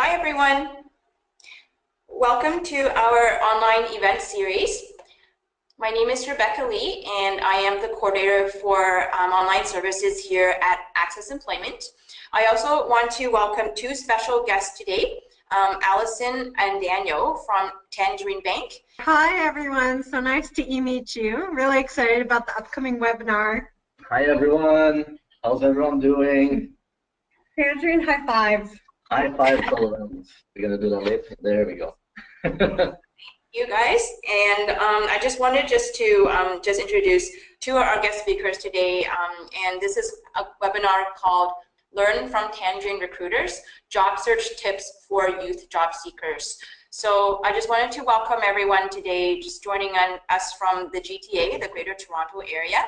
Hi everyone, welcome to our online event series. My name is Rebecca Lee and I am the coordinator for online services here at ACCESS Employment. I also want to welcome two special guests today, Allison and Daniel from Tangerine Bank. Hi everyone, so nice to meet you. I'm really excited about the upcoming webinar. Hi everyone, how's everyone doing? Tangerine, high five. High five, we're gonna do that later. There we go. You guys, and I just wanted to introduce two of our guest speakers today, and this is a webinar called Learn from Tangerine Recruiters, Job Search Tips for Youth Job Seekers. So I just wanted to welcome everyone today, just joining us from the GTA, the Greater Toronto Area,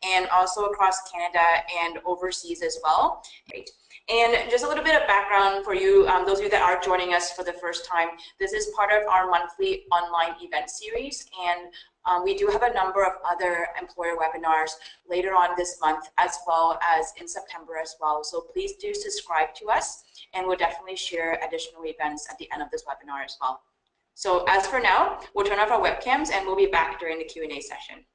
and also across Canada and overseas as well. Great. And just a little bit of background for you, those of you that are joining us for the first time. This is part of our monthly online event series, and we do have a number of other employer webinars later on this month, as well as in September as well. So please do subscribe to us, and we'll definitely share additional events at the end of this webinar as well. So as for now, we'll turn off our webcams and we'll be back during the Q&A session.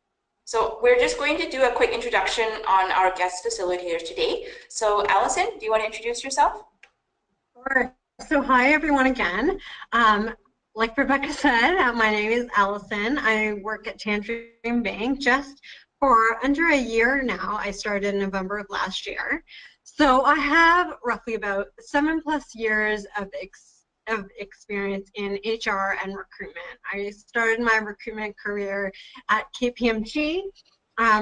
So we're just going to do a quick introduction on our guest facilitators today. So Allison, do you want to introduce yourself? Sure. So hi everyone again. Like Rebecca said, my name is Allison. I work at Tangerine Bank just for under a year now. I started in November of last year. So I have roughly about 7+ years of experience in HR and recruitment. I started my recruitment career at KPMG,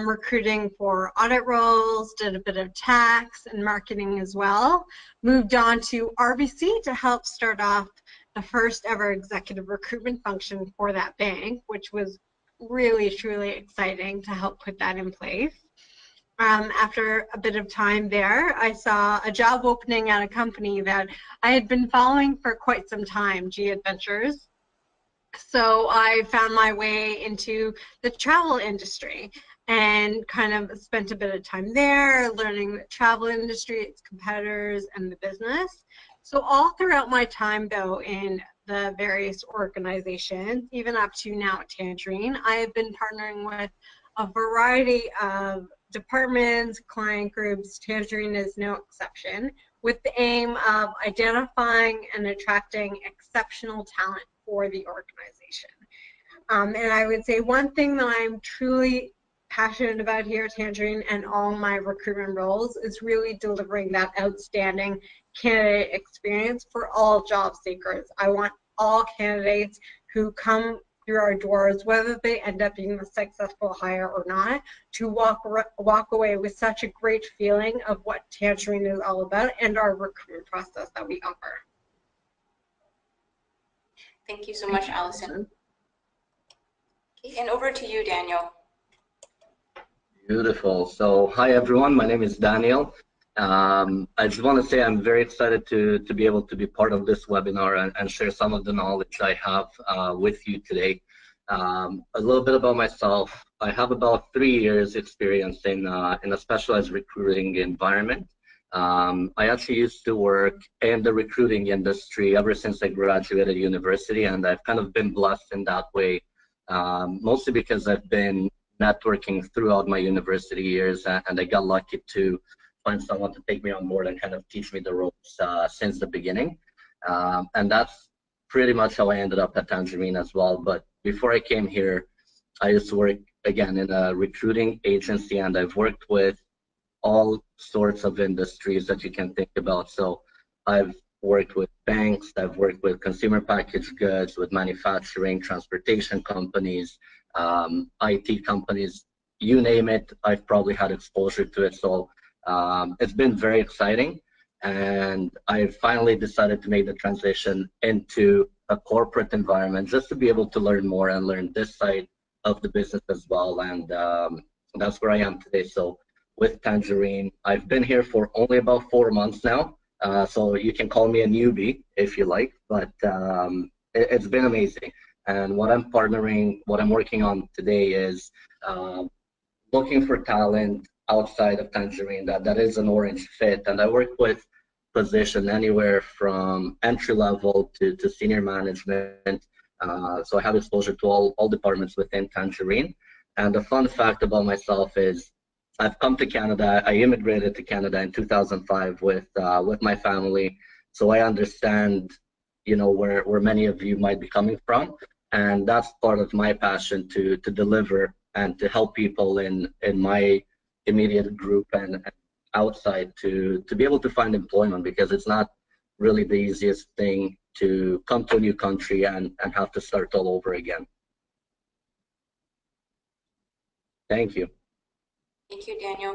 recruiting for audit roles, did a bit of tax and marketing as well. Moved on to RBC to help start off the first ever executive recruitment function for that bank, which was really, truly exciting to help put that in place. After a bit of time there, I saw a job opening at a company that I had been following for quite some time, G Adventures. So I found my way into the travel industry and kind of spent a bit of time there, learning the travel industry, its competitors, and the business. So all throughout my time, though, in the various organizations, even up to now at Tangerine, I have been partnering with a variety of departments, client groups. Tangerine is no exception, with the aim of identifying and attracting exceptional talent for the organization. And I would say one thing that I'm truly passionate about here at Tangerine and all my recruitment roles is really delivering that outstanding candidate experience for all job seekers. I want all candidates who come through our doors, whether they end up being a successful hire or not, to walk away with such a great feeling of what Tangerine is all about and our recruitment process that we offer. Thank you so much, Allison. Okay, and over to you, Daniel. Beautiful. So hi everyone, my name is Daniel. I just want to say I'm very excited to be able to be part of this webinar and share some of the knowledge I have with you today. A little bit about myself. I have about 3 years experience in a specialized recruiting environment. I actually used to work in the recruiting industry ever since I graduated university, and I've kind of been blessed in that way, mostly because I've been networking throughout my university years, and I got lucky to find someone to take me on board and kind of teach me the ropes since the beginning. And that's pretty much how I ended up at Tangerine as well. But before I came here, I used to work again in a recruiting agency, and I've worked with all sorts of industries that you can think about. So I've worked with banks, I've worked with consumer packaged goods, with manufacturing, transportation companies, IT companies, you name it, I've probably had exposure to it. So it's been very exciting, and I finally decided to make the transition into a corporate environment just to be able to learn more and learn this side of the business as well, and that's where I am today. So with Tangerine, I've been here for only about 4 months now, so you can call me a newbie if you like, but it's been amazing. And what I'm working on today is looking for talent outside of Tangerine that is an orange fit. And I work with position anywhere from entry level to senior management. So I have exposure to all departments within Tangerine. And the fun fact about myself is I've come to Canada. I immigrated to Canada in 2005 with my family. So I understand, you know, where many of you might be coming from. And that's part of my passion to deliver and to help people in my immediate group and outside to be able to find employment, because it's not really the easiest thing to come to a new country and have to start all over again. Thank you. Thank you, Daniel.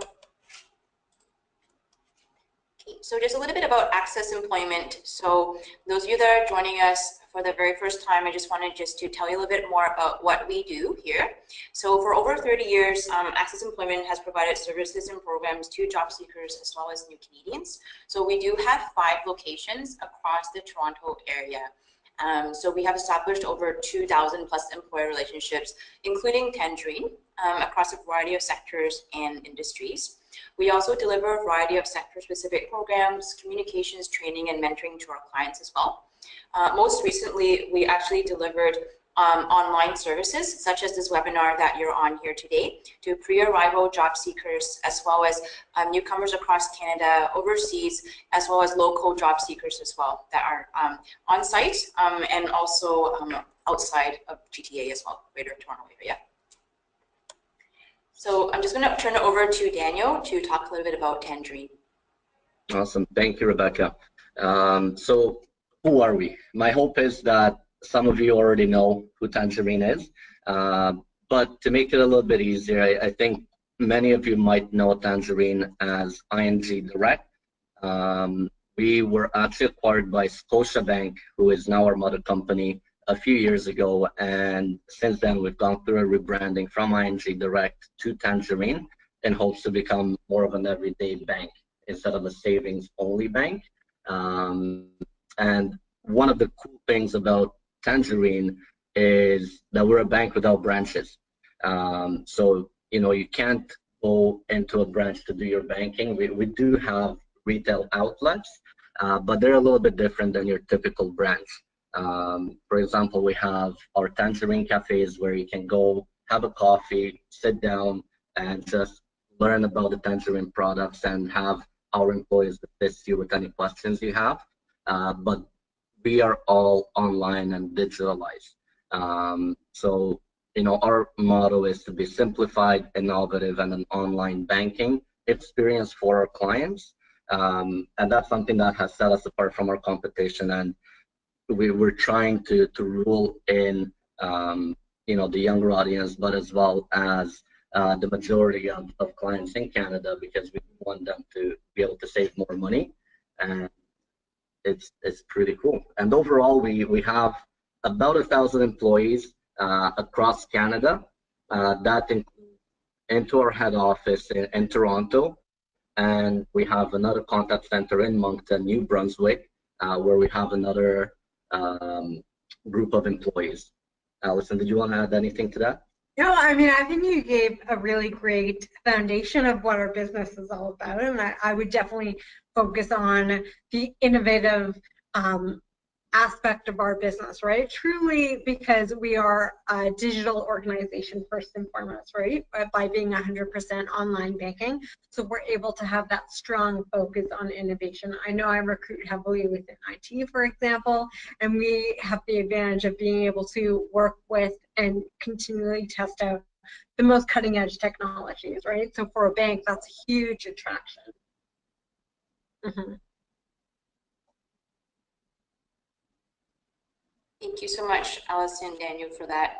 Okay, so just a little bit about ACCESS employment. So those of you that are joining us for the very first time, I just wanted to tell you a little bit more about what we do here. So for over 30 years, ACCESS Employment has provided services and programs to job seekers as well as new Canadians. So we do have 5 locations across the Toronto area. So we have established over 2,000 plus employer relationships, including Tangerine, across a variety of sectors and industries. We also deliver a variety of sector-specific programs, communications, training, and mentoring to our clients as well. Most recently, we actually delivered online services, such as this webinar that you're on here today, to pre-arrival job seekers, as well as newcomers across Canada, overseas, as well as local job seekers as well that are on site and also outside of GTA as well, Greater Toronto Area. So I'm just going to turn it over to Daniel to talk a little bit about Tangerine. Awesome. Thank you, Rebecca. So who are we? My hope is that some of you already know who Tangerine is, but to make it a little bit easier, I think many of you might know Tangerine as ING Direct. We were actually acquired by Scotiabank, who is now our mother company, a few years ago, and since then we've gone through a rebranding from ING Direct to Tangerine in hopes to become more of an everyday bank instead of a savings-only bank. And one of the cool things about Tangerine is that we're a bank without branches. So, you know, you can't go into a branch to do your banking. We do have retail outlets, but they're a little bit different than your typical branch. For example, we have our Tangerine cafes where you can go have a coffee, sit down, and just learn about the Tangerine products and have our employees assist you with any questions you have. But we are all online and digitalized. So, you know, our motto is to be simplified, innovative, and an online banking experience for our clients. And that's something that has set us apart from our competition. And we were trying to rule in, you know, the younger audience, but as well as the majority of clients in Canada, because we want them to be able to save more money. And it's pretty cool. And overall, we have about 1,000 employees across Canada. That includes into our head office in Toronto, and we have another contact center in Moncton, New Brunswick, where we have another group of employees. Allison, did you want to add anything to that? No, I mean, I think you gave a really great foundation of what our business is all about, and I would definitely focus on the innovative aspect of our business, right? Truly, because we are a digital organization first and foremost, right? By being 100% online banking, so we're able to have that strong focus on innovation. I know I recruit heavily within IT, for example, and we have the advantage of being able to work with and continually test out the most cutting edge technologies, right? So for a bank, that's a huge attraction. Mm-hmm. Thank you so much, Allison and Daniel, for that.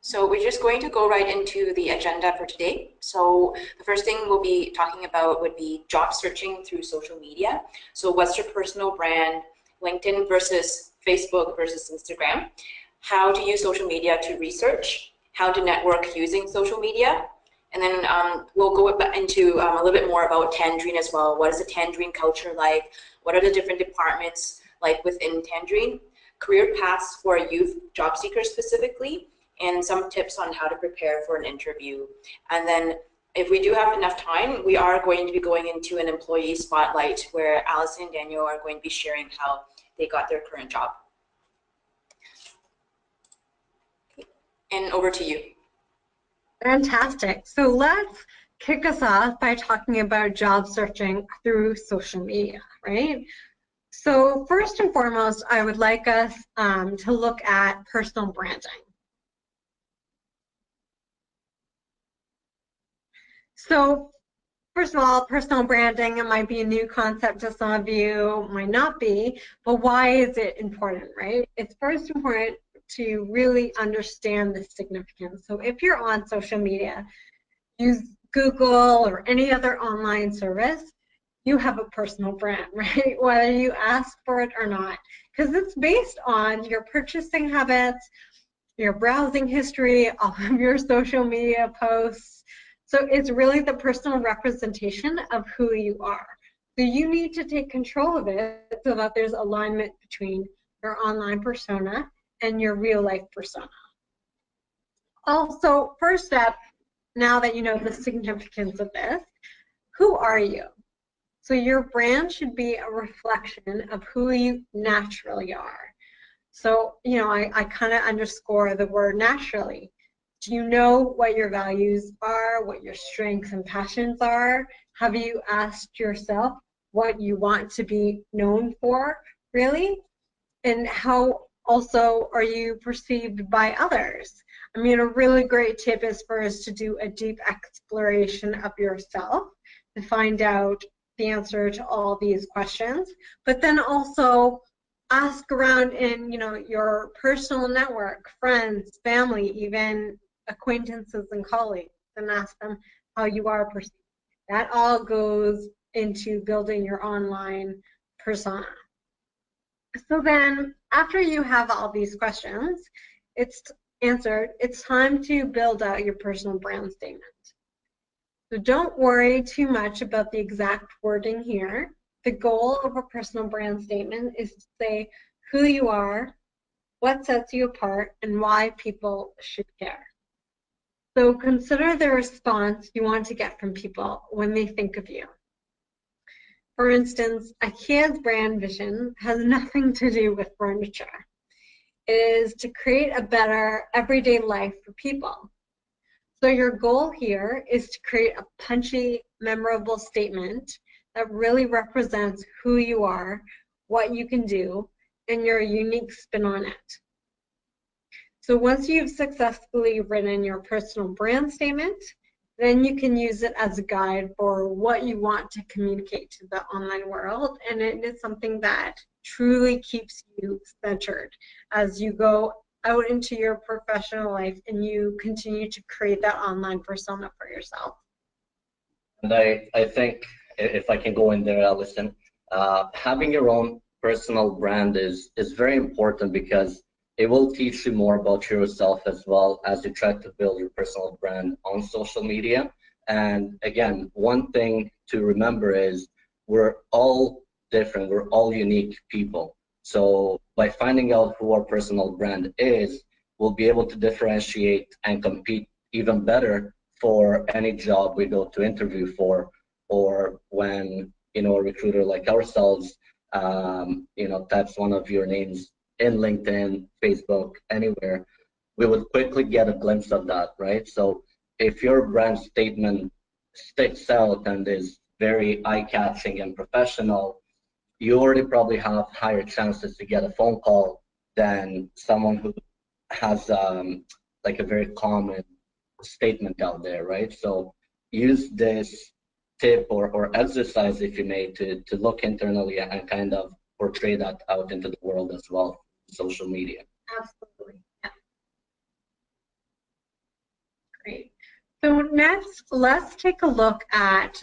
So we're just going to go right into the agenda for today. So the first thing we'll be talking about would be job searching through social media. So what's your personal brand, LinkedIn versus Facebook versus Instagram, how to use social media to research, how to network using social media, and then we'll go into a little bit more about Tangerine as well. What is the Tangerine culture like? What are the different departments like within Tangerine? Career paths for youth job seekers specifically, and some tips on how to prepare for an interview. And then if we do have enough time, we are going to be going into an employee spotlight where Allison and Daniel are going to be sharing how they got their current job. And over to you. Fantastic. So let's kick us off by talking about job searching through social media, right? So first and foremost, I would like us to look at personal branding. So first of all, personal branding, it might be a new concept to some of you, might not be, but why is it important, right? It's first important to really understand the significance. So if you're on social media, use Google or any other online service, you have a personal brand, right? Whether you ask for it or not, because it's based on your purchasing habits, your browsing history, all of your social media posts. So it's really the personal representation of who you are. So you need to take control of it so that there's alignment between your online persona and your real life persona. Also, first step, now that you know the significance of this, who are you? So your brand should be a reflection of who you naturally are. So, you know, I kind of underscore the word naturally. Do you know what your values are, what your strengths and passions are? Have you asked yourself what you want to be known for, really? And how also are you perceived by others? I mean, a really great tip is for us to do a deep exploration of yourself to find out the answer to all these questions, but then also ask around in, you know, your personal network, friends, family, even acquaintances and colleagues, and ask them how you are perceived. That all goes into building your online persona. So then, after you have all these questions, it's answered, it's time to build out your personal brand statement. So don't worry too much about the exact wording here. The goal of a personal brand statement is to say who you are, what sets you apart, and why people should care. So consider the response you want to get from people when they think of you. For instance, IKEA's brand vision has nothing to do with furniture. It is to create a better everyday life for people. So your goal here is to create a punchy, memorable statement that really represents who you are, what you can do, and your unique spin on it. So once you've successfully written your personal brand statement, then you can use it as a guide for what you want to communicate to the online world, and it is something that truly keeps you centered as you go out into your professional life and you continue to create that online persona for yourself. And I think, if I can go in there, Allison, having your own personal brand is very important because it will teach you more about yourself as well as you try to build your personal brand on social media. And again, one thing to remember is we're all different, we're all unique people. So by finding out who our personal brand is, we'll be able to differentiate and compete even better for any job we go to interview for, or when, you know, a recruiter like ourselves, you know, types one of your names in LinkedIn, Facebook, anywhere, we would quickly get a glimpse of that, right? So if your brand statement sticks out and is very eye-catching and professional, you already probably have higher chances to get a phone call than someone who has like a very common statement out there, right? So use this tip or exercise, if you may, to look internally and kind of portray that out into the world as well, social media. Absolutely. Yeah. Great. So next, let's take a look at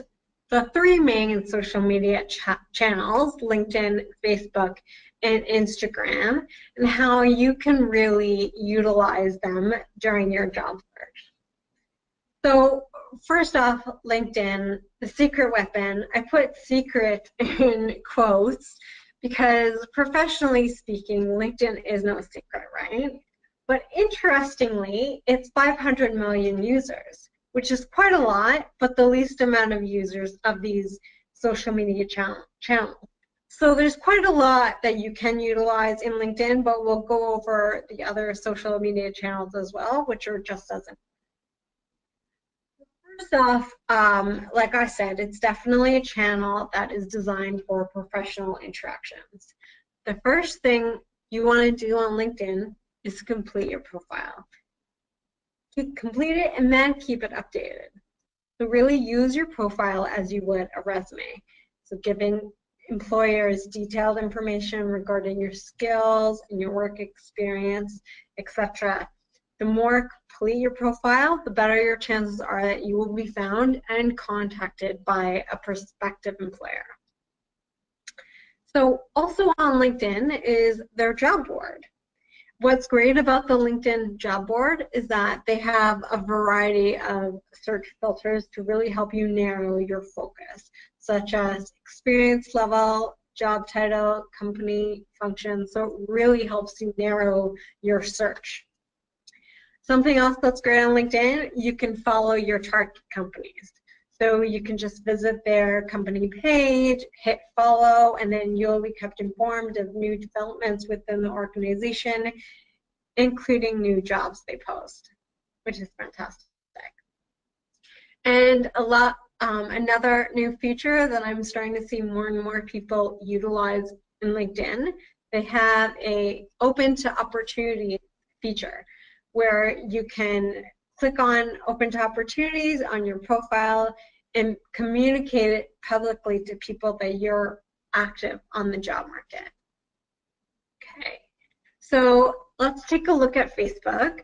the three main social media channels, LinkedIn, Facebook, and Instagram, and how you can really utilize them during your job search. So first off, LinkedIn, the secret weapon. I put secret in quotes because professionally speaking, LinkedIn is no secret, right? But interestingly, it's 500 million users. which is quite a lot, but the least amount of users of these social media channels. So there's quite a lot that you can utilize in LinkedIn, but we'll go over the other social media channels as well, which are just as important. First off, like I said, it's definitely a channel that is designed for professional interactions. The first thing you want to do on LinkedIn is complete your profile. Complete it and then keep it updated. So really use your profile as you would a resume. So giving employers detailed information regarding your skills and your work experience, etc. The more complete your profile, the better your chances are that you will be found and contacted by a prospective employer. So also on LinkedIn is their job board. What's great about the LinkedIn job board is that they have a variety of search filters to really help you narrow your focus, such as experience level, job title, company function. So it really helps you narrow your search. Something else that's great on LinkedIn, you can follow your target companies. So you can just visit their company page, hit follow, and then you'll be kept informed of new developments within the organization, including new jobs they post, which is fantastic. And another new feature that I'm starting to see more and more people utilize in LinkedIn, they have a open to opportunity feature where you can click on open to opportunities on your profile and communicate it publicly to people that you're active on the job market. Okay, so let's take a look at Facebook.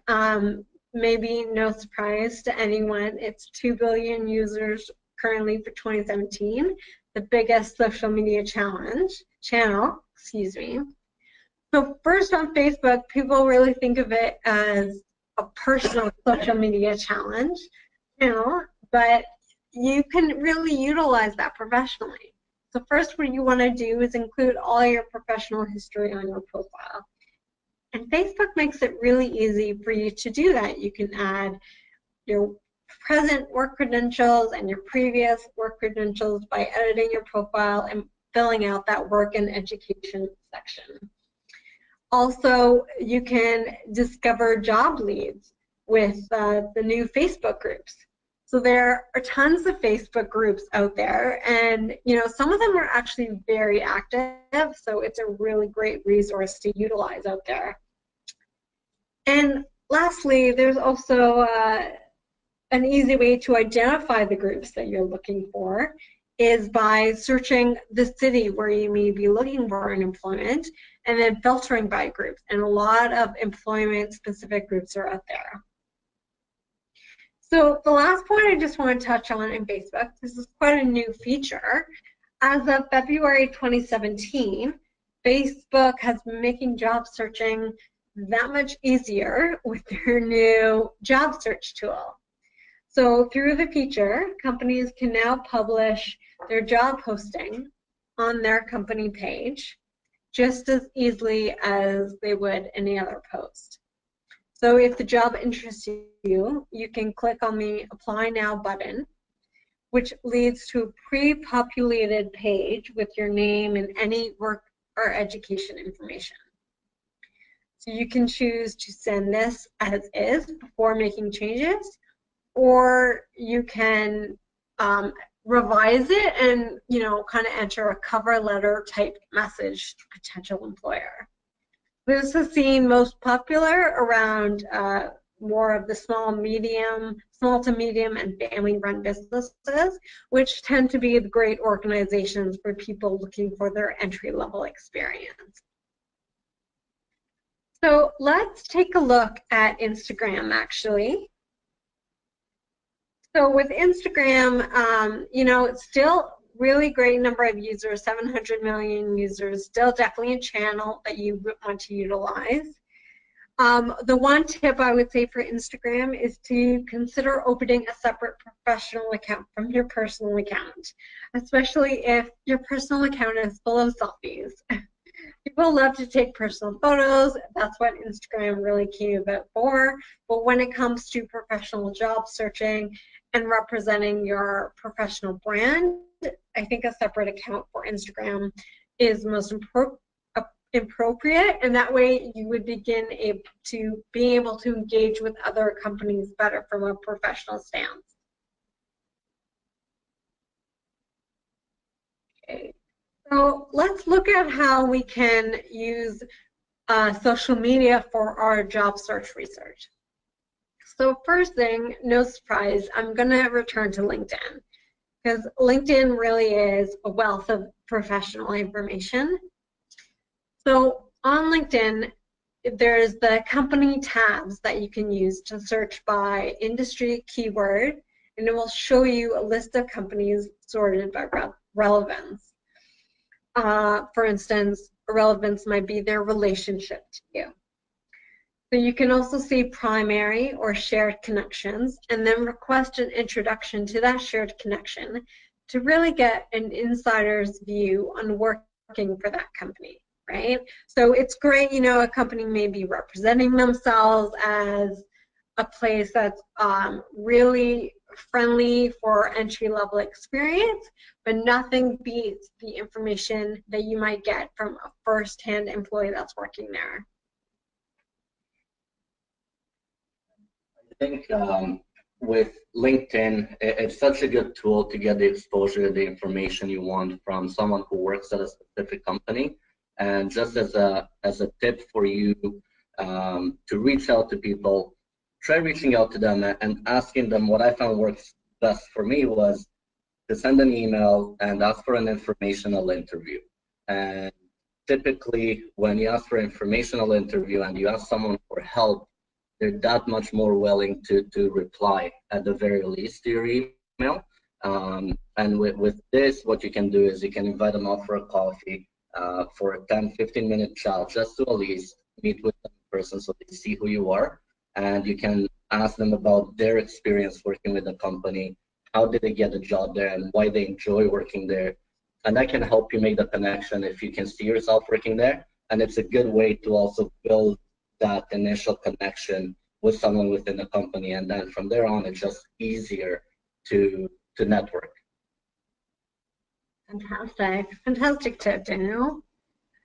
Maybe no surprise to anyone, it's 2 billion users currently for 2017, the biggest social media channel. So first on Facebook, people really think of it as a personal social media channel, but you can really utilize that professionally. So first what you want to do is include all your professional history on your profile. And Facebook makes it really easy for you to do that. You can add your present work credentials and your previous work credentials by editing your profile and filling out that work and education section. Also, you can discover job leads with the new Facebook groups. So there are tons of Facebook groups out there, and some of them are actually very active, so it's a really great resource to utilize out there. And lastly, there's also an easy way to identify the groups that you're looking for is by searching the city where you may be looking for an employment and then filtering by groups. And a lot of employment-specific groups are out there. So the last point I just want to touch on in Facebook, this is quite a new feature. As of February 2017, Facebook has been making job searching that much easier with their new job search tool. So through the feature, companies can now publish their job posting on their company page just as easily as they would any other post. So if the job interests you, you can click on the Apply Now button, which leads to a pre-populated page with your name and any work or education information. So you can choose to send this as is before making changes, or you can revise it and kind of enter a cover letter type message to potential employer. This is seen most popular around more of the small to medium and family-run businesses, which tend to be the great organizations for people looking for their entry-level experience. So let's take a look at Instagram, actually. So with Instagram, it's still really great number of users, 700 million users, still definitely a channel that you want to utilize. The one tip I would say for Instagram is to consider opening a separate professional account from your personal account, especially if your personal account is full of selfies. People love to take personal photos. That's what Instagram really came about for. But when it comes to professional job searching and representing your professional brand, I think a separate account for Instagram is most appropriate, and that way you would begin to be able to engage with other companies better from a professional stance. Okay, so let's look at how we can use social media for our job search research. So first thing, no surprise, I'm going to return to LinkedIn, because LinkedIn really is a wealth of professional information. So on LinkedIn, there's the company tabs that you can use to search by industry keyword, and it will show you a list of companies sorted by relevance. For instance, relevance might be their relationship to you. So you can also see primary or shared connections, and then request an introduction to that shared connection to really get an insider's view on working for that company, right? So it's great, you know, a company may be representing themselves as a place that's really friendly for entry-level experience, but nothing beats the information that you might get from a first-hand employee that's working there. I think with LinkedIn, it's such a good tool to get the exposure, the information you want from someone who works at a specific company. And just as a tip for you to reach out to people, try reaching out to them and asking them. What I found works best for me was to send an email and ask for an informational interview. And typically, when you ask for an informational interview and you ask someone for help, they're that much more willing to reply at the very least to your email. And with this, what you can do is you can invite them out for a coffee for a 10-15 minute chat, just to at least meet with them in person so they see who you are. And you can ask them about their experience working with the company, how did they get the job there, and why they enjoy working there. And that can help you make the connection if you can see yourself working there. And it's a good way to also build that initial connection with someone within the company, and then from there on it's just easier to network. Fantastic tip, Daniel.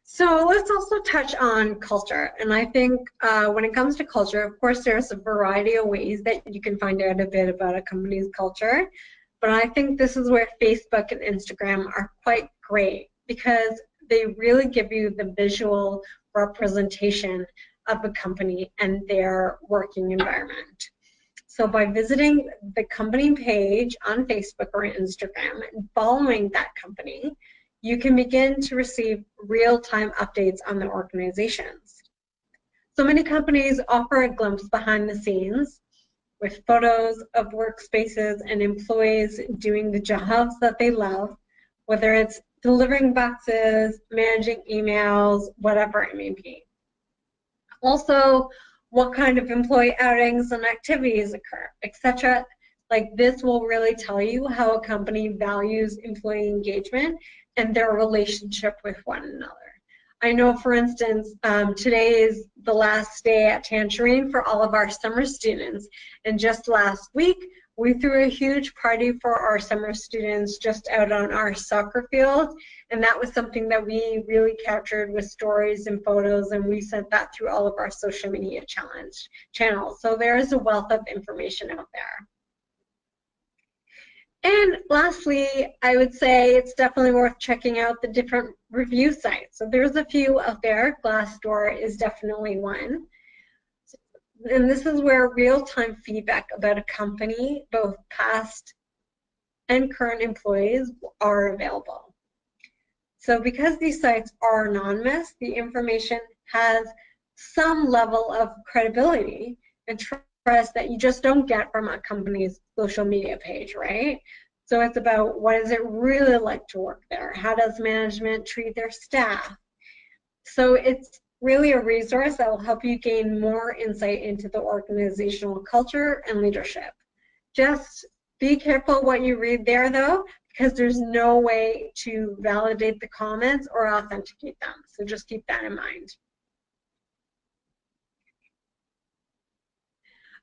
So let's also touch on culture, and I think when it comes to culture, of course there's a variety of ways that you can find out a bit about a company's culture, but I think this is where Facebook and Instagram are quite great, because they really give you the visual representation of a company and their working environment. So by visiting the company page on Facebook or Instagram and following that company, you can begin to receive real-time updates on the organizations. So many companies offer a glimpse behind the scenes with photos of workspaces and employees doing the jobs that they love, whether it's delivering boxes, managing emails, whatever it may be. Also, what kind of employee outings and activities occur, etc. Like this will really tell you how a company values employee engagement and their relationship with one another. I know, for instance, today is the last day at Tangerine for all of our summer students, and just last week we threw a huge party for our summer students just out on our soccer field, and that was something that we really captured with stories and photos, and we sent that through all of our social media channels. So there is a wealth of information out there. And lastly, I would say it's definitely worth checking out the different review sites. So there's a few out there. Glassdoor is definitely one. And this is where real-time feedback about a company, both past and current employees, are available. So because these sites are anonymous, the information has some level of credibility and trust that you just don't get from a company's social media page, right? So it's about what is it really like to work there? How does management treat their staff? So it's really a resource that will help you gain more insight into the organizational culture and leadership. Just be careful what you read there, though, because there's no way to validate the comments or authenticate them. So just keep that in mind.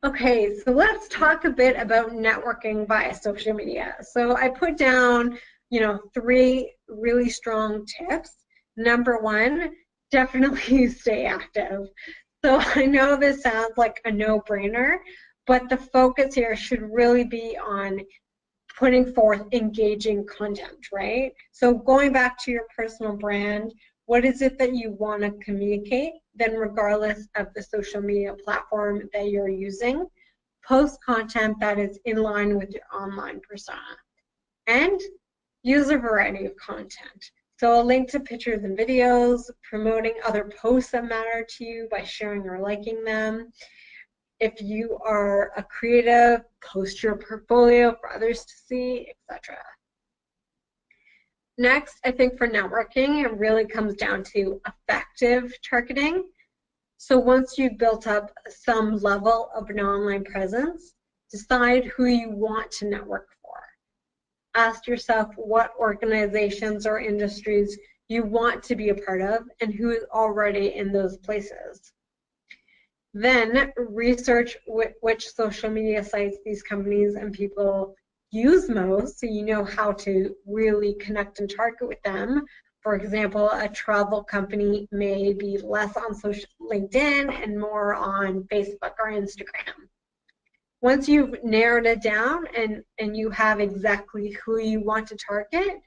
Okay, so let's talk a bit about networking via social media. So I put down, 3 really strong tips. Number 1, definitely stay active. So I know this sounds like a no-brainer, but the focus here should really be on putting forth engaging content, right? So going back to your personal brand, what is it that you want to communicate? Then regardless of the social media platform that you're using, post content that is in line with your online persona. And use a variety of content. So a link to pictures and videos, promoting other posts that matter to you by sharing or liking them. If you are a creative, post your portfolio for others to see, etc. Next, I think for networking, it really comes down to effective targeting. So once you've built up some level of an online presence, decide who you want to network for. Ask yourself what organizations or industries you want to be a part of and who is already in those places. Then research which social media sites these companies and people use most, so you know how to really connect and target with them. For example, a travel company may be less on social LinkedIn and more on Facebook or Instagram. Once you've narrowed it down and you have exactly who you want to target,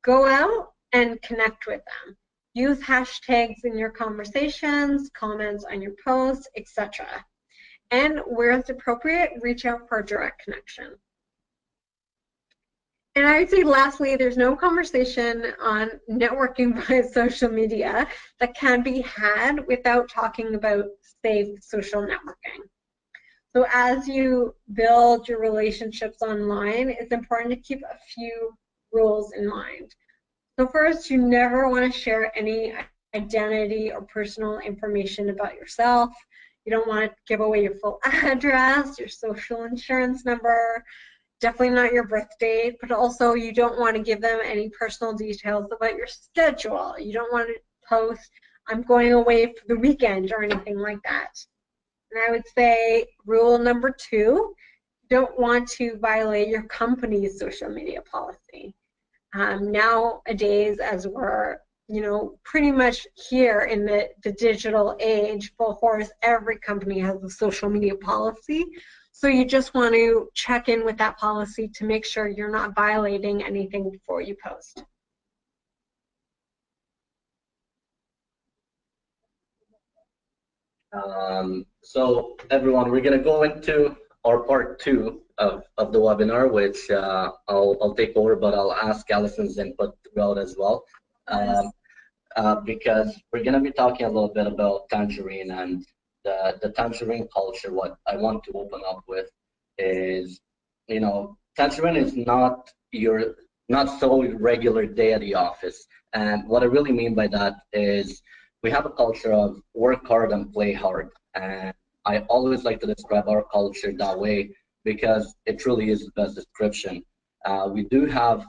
go out and connect with them. Use hashtags in your conversations, comments on your posts, etc. And where it's appropriate, reach out for a direct connection. And I would say lastly, there's no conversation on networking via social media that can be had without talking about safe social networking. So as you build your relationships online, it's important to keep a few rules in mind. So first, you never want to share any identity or personal information about yourself. You don't want to give away your full address, your social insurance number, definitely not your birth date, but also you don't want to give them any personal details about your schedule. You don't want to post, I'm going away for the weekend or anything like that. And I would say rule number 2, don't want to violate your company's social media policy. Nowadays, as we're pretty much here in the digital age, full force, every company has a social media policy. So you just want to check in with that policy to make sure you're not violating anything before you post. So everyone, we're going to go into our part 2 of the webinar, which I'll take over, but I'll ask Allison's input throughout as well. Because we're going to be talking a little bit about Tangerine and the Tangerine culture. What I want to open up with is, Tangerine is not so regular day at the office. And what I really mean by that is we have a culture of work hard and play hard. And I always like to describe our culture that way because it truly is the best description. We do have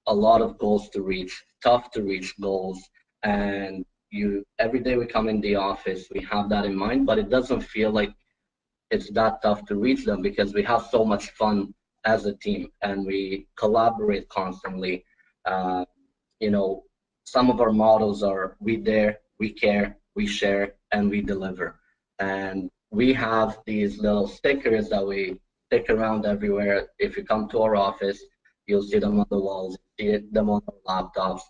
a lot of goals to reach, tough to reach goals. And every day we come in the office, we have that in mind, but it doesn't feel like it's that tough to reach them because we have so much fun as a team and we collaborate constantly. Some of our mottos are we dare, we care, we share, and we deliver. And we have these little stickers that we stick around everywhere. If you come to our office, you'll see them on the walls, see them on our laptops.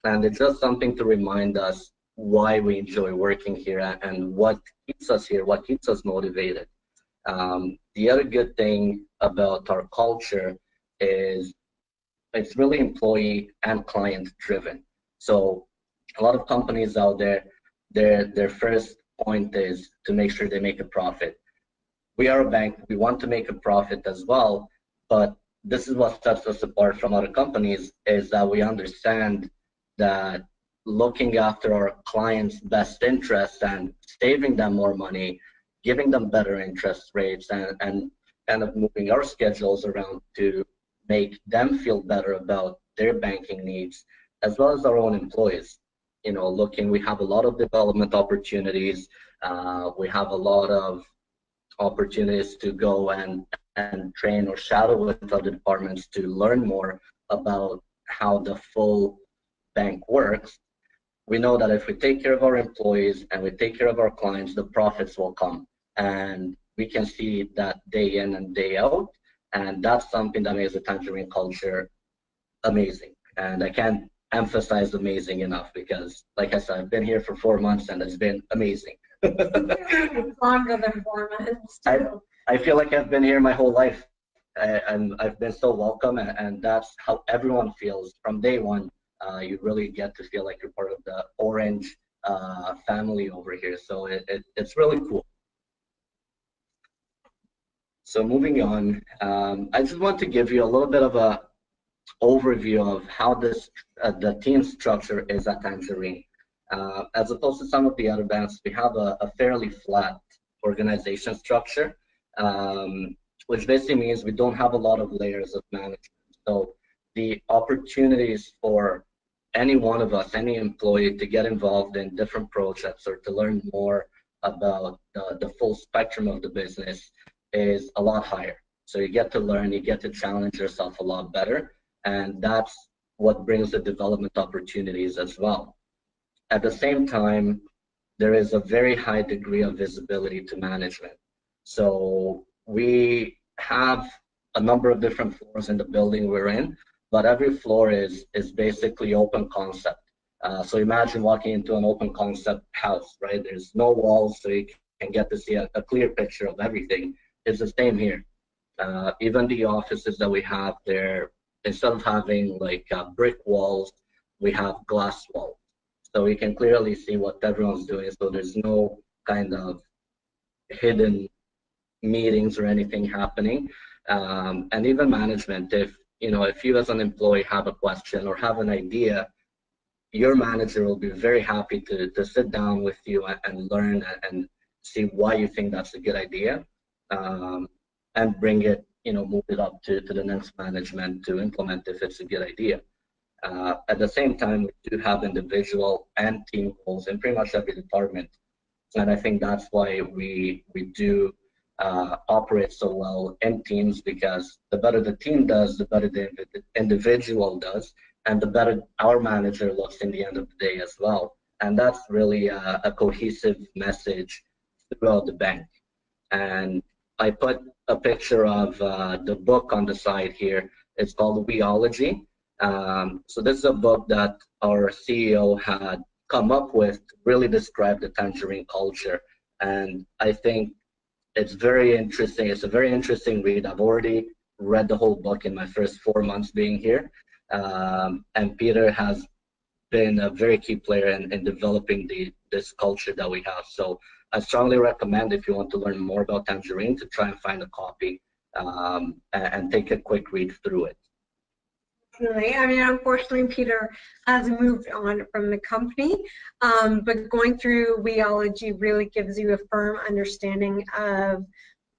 And it's just something to remind us why we enjoy working here and what keeps us here, what keeps us motivated. The other good thing about our culture is it's really employee and client driven. So a lot of companies out there, their first point is to make sure they make a profit. We are a bank, we want to make a profit as well, but this is what sets us apart from other companies is that we understand that looking after our clients' best interests and saving them more money, giving them better interest rates, and kind of moving our schedules around to make them feel better about their banking needs, as well as our own employees. We have a lot of development opportunities. We have a lot of opportunities to go and train or shadow with other departments to learn more about how the full bank works, we know that if we take care of our employees and we take care of our clients, the profits will come. And we can see that day in and day out. And that's something that makes the Tangerine culture amazing. And I can't emphasize amazing enough because, like I said, I've been here for 4 months and it's been amazing. Longer than 4 months. I feel like I've been here my whole life. And I've been so welcome, and that's how everyone feels from day one. You really get to feel like you're part of the Orange family over here. So it's really cool. So moving on, I just want to give you a little bit of a overview of how this the team structure is at Tangerine. As opposed to some of the other banks, we have a fairly flat organization structure, which basically means we don't have a lot of layers of management. So the opportunities for any one of us, any employee, to get involved in different projects or to learn more about the full spectrum of the business is a lot higher. So you get to learn, you get to challenge yourself a lot better, and that's what brings the development opportunities as well. At the same time, there is a very high degree of visibility to management. So we have a number of different floors in the building we're in, but every floor is basically open concept. So imagine walking into an open concept house, right? There's no walls, so you can get to see a clear picture of everything. It's the same here. Even the offices that we have there, instead of having like brick walls, we have glass walls. So we can clearly see what everyone's doing. So there's no kind of hidden meetings or anything happening. And even management, if you as an employee have a question or have an idea, your manager will be very happy to sit down with you and learn and see why you think that's a good idea, and bring it, move it up to the next management to implement if it's a good idea. At the same time, we do have individual and team goals in pretty much every department. And I think that's why we do operate so well in teams, because the better the team does, the better the individual does, and the better our manager looks in the end of the day as well. And that's really a cohesive message throughout the bank. And I put a picture of the book on the side here. It's called Weology. So this is a book that our CEO had come up with to really describe the Tangerine culture. And I think it's very interesting. It's a very interesting read. I've already read the whole book in my first 4 months being here. And Peter has been a very key player in developing this culture that we have. So I strongly recommend, if you want to learn more about Tangerine, to try and find a copy and take a quick read through it. I mean, unfortunately, Peter has moved on from the company, but going through Weology really gives you a firm understanding of,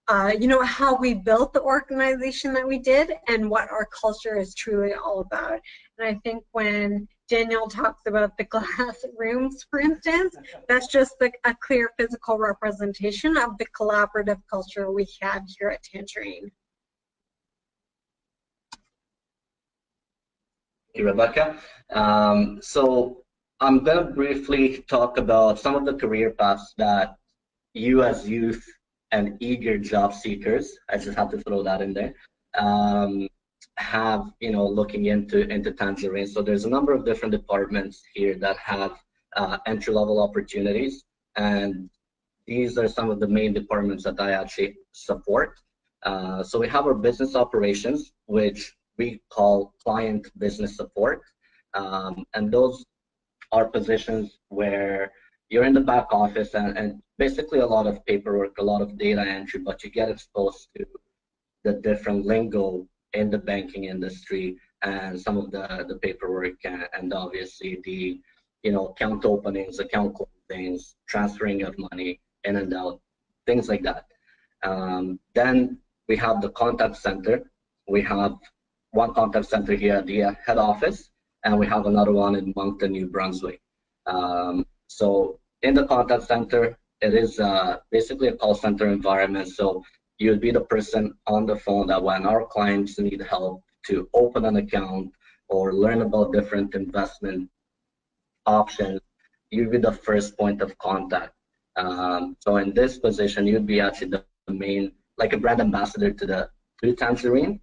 how we built the organization that we did and what our culture is truly all about. And I think when Daniel talks about the glass rooms, for instance, that's just a clear physical representation of the collaborative culture we have here at Tangerine. Thank you, Rebecca. So I'm going to briefly talk about some of the career paths that you as youth and eager job seekers, I just have to throw that in there, have, looking into Tangerine. So there's a number of different departments here that have entry-level opportunities, and these are some of the main departments that I actually support. So we have our business operations, which we call client business support, and those are positions where you're in the back office and basically a lot of paperwork, a lot of data entry, but you get exposed to the different lingo in the banking industry and some of the paperwork and obviously the account openings, account closings, transferring of money in and out, things like that. Then we have the contact center. We have one contact center here at the head office, and we have another one in Moncton, New Brunswick. So in the contact center, it is basically a call center environment. So you'd be the person on the phone that when our clients need help to open an account or learn about different investment options, you'd be the first point of contact. So in this position, you'd be actually the main, like a brand ambassador to Tangerine,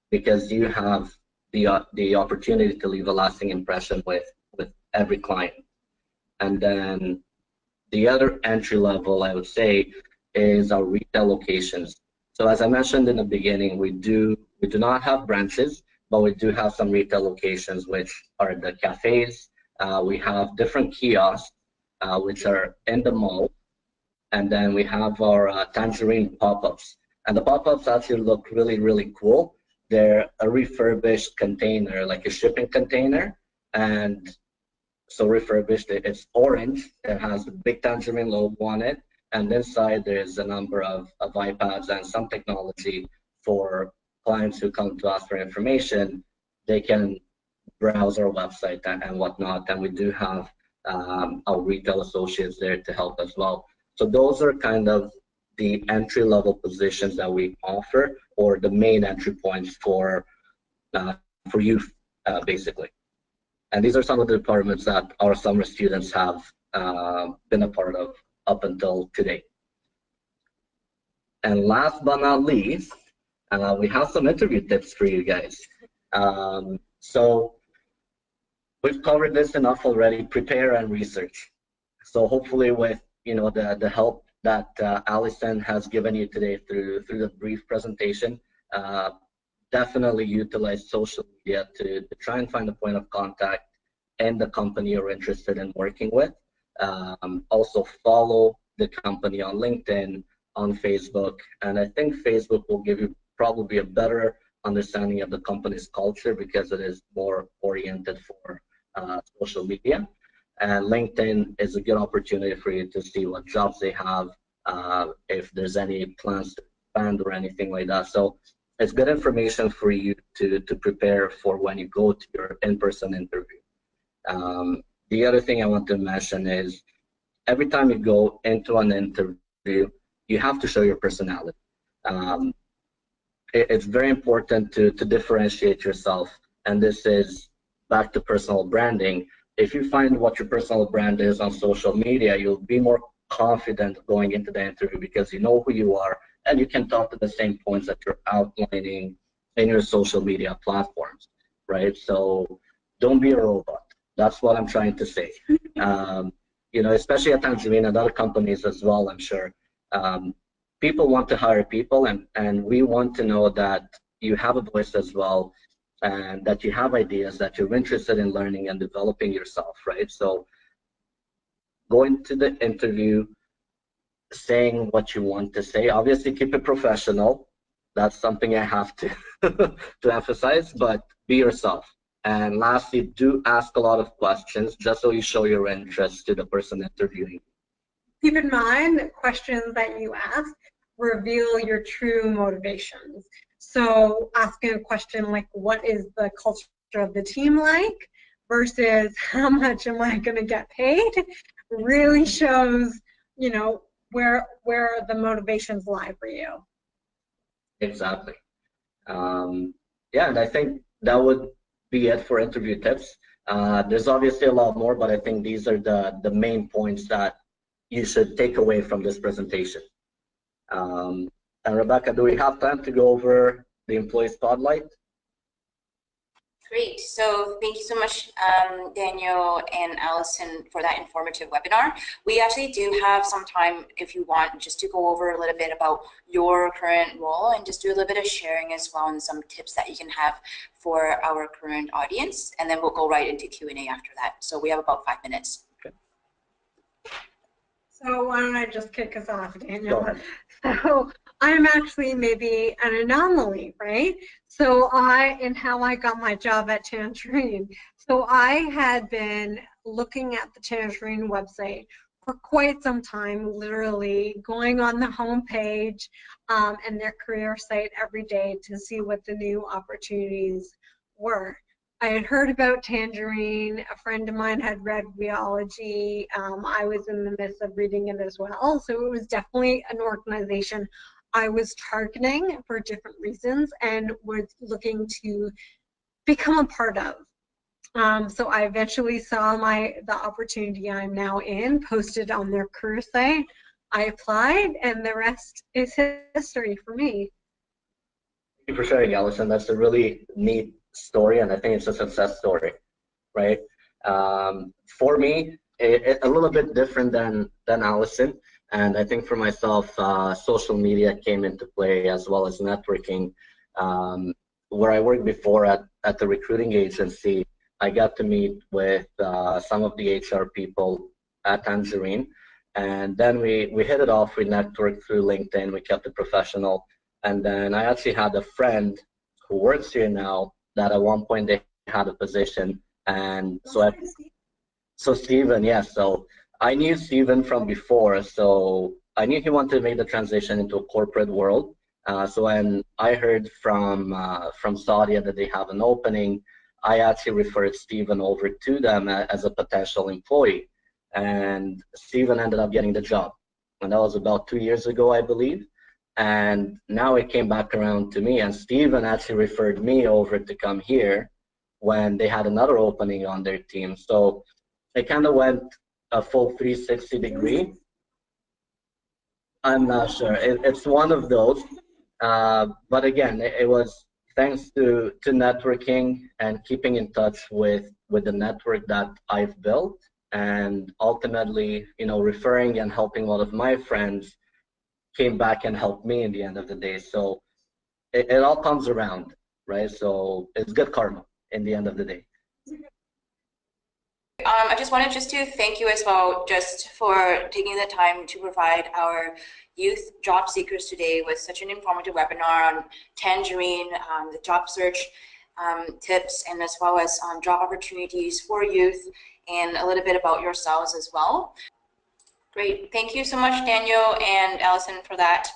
because you have the opportunity to leave a lasting impression with every client. And then the other entry level, I would say, is our retail locations. So as I mentioned in the beginning, we do not have branches, but we do have some retail locations, which are the cafes. We have different kiosks, which are in the mall. And then we have our Tangerine pop-ups. And the pop-ups actually look really, really cool. They're a refurbished container, like a shipping container. And so refurbished, it's orange. It has a big Tangerine logo on it. And inside there's a number of iPads and some technology for clients who come to us for information. They can browse our website and whatnot. And we do have our retail associates there to help as well. So those are kind of the entry-level positions that we offer, or the main entry points for youth, basically. And these are some of the departments that our summer students have been a part of up until today. And last but not least, we have some interview tips for you guys. So we've covered this enough already, prepare and research. So hopefully with the help that Allison has given you today through the brief presentation, definitely utilize social media to try and find a point of contact in the company you're interested in working with. Also follow the company on LinkedIn, on Facebook, and I think Facebook will give you probably a better understanding of the company's culture because it is more oriented for social media. And LinkedIn is a good opportunity for you to see what jobs they have, if there's any plans to expand or anything like that. So it's good information for you to prepare for when you go to your in-person interview. The other thing I want to mention is every time you go into an interview, you have to show your personality. It's very important to differentiate yourself, and this is back to personal branding. If you find what your personal brand is on social media, you'll be more confident going into the interview because you know who you are and you can talk to the same points that you're outlining in your social media platforms, right? So don't be a robot. That's what I'm trying to say. Especially at Tangerine and other companies as well, I'm sure. People want to hire people, and we want to know that you have a voice as well, and that you have ideas, that you're interested in learning and developing yourself, right? So going to the interview, saying what you want to say, obviously keep it professional. That's something I have to to emphasize, but be yourself. And lastly, do ask a lot of questions just so you show your interest to the person interviewing. Keep in mind that questions that you ask reveal your true motivations. So asking a question like, what is the culture of the team like, versus how much am I going to get paid, really shows, where the motivations lie for you. Exactly. Yeah, and I think that would be it for interview tips. There's obviously a lot more, but I think these are the main points that you should take away from this presentation. And Rebecca, do we have time to go over the employee spotlight? Great. So thank you so much, Daniel and Allison, for that informative webinar. We actually do have some time, if you want, just to go over a little bit about your current role and just do a little bit of sharing as well and some tips that you can have for our current audience. And then we'll go right into Q&A after that. So we have about 5 minutes. Okay. So why don't I just kick us off, Daniel? So I'm actually maybe an anomaly, right? So in how I got my job at Tangerine. So I had been looking at the Tangerine website for quite some time, literally going on the homepage and their career site every day to see what the new opportunities were. I had heard about Tangerine. A friend of mine had read Rheology. I was in the midst of reading it as well. So it was definitely an organization I was targeting for different reasons and was looking to become a part of. So I eventually saw the opportunity I'm now in posted on their career site. I applied, and the rest is history for me. Thank you for sharing, Allison. That's a really neat story, and I think it's a success story, right? For me, a little bit different than Allison, and I think for myself, social media came into play as well as networking. Where I worked before at the recruiting agency, I got to meet with some of the HR people at Tangerine, and then we hit it off. We networked through LinkedIn. We kept it professional, and then I actually had a friend who works here now that at one point they had a position, and so Steven, yeah, so I knew Steven from before, so I knew he wanted to make the transition into a corporate world. So when I heard from Saudia that they have an opening, I actually referred Steven over to them as a potential employee, and Steven ended up getting the job, and that was about 2 years ago, I believe. And now it came back around to me, and Steven actually referred me over to come here when they had another opening on their team. So it kind of went a full 360 degree. I'm not sure. It's one of those. But again, it was thanks to networking and keeping in touch with the network that I've built, and ultimately, referring and helping one of my friends came back and helped me in the end of the day. So it all comes around, right? So it's good karma in the end of the day. I just wanted to thank you as well just for taking the time to provide our youth job seekers today with such an informative webinar on Tangerine, the job search tips, and as well as job opportunities for youth, and a little bit about yourselves as well. Great. Thank you so much, Daniel and Allison, for that.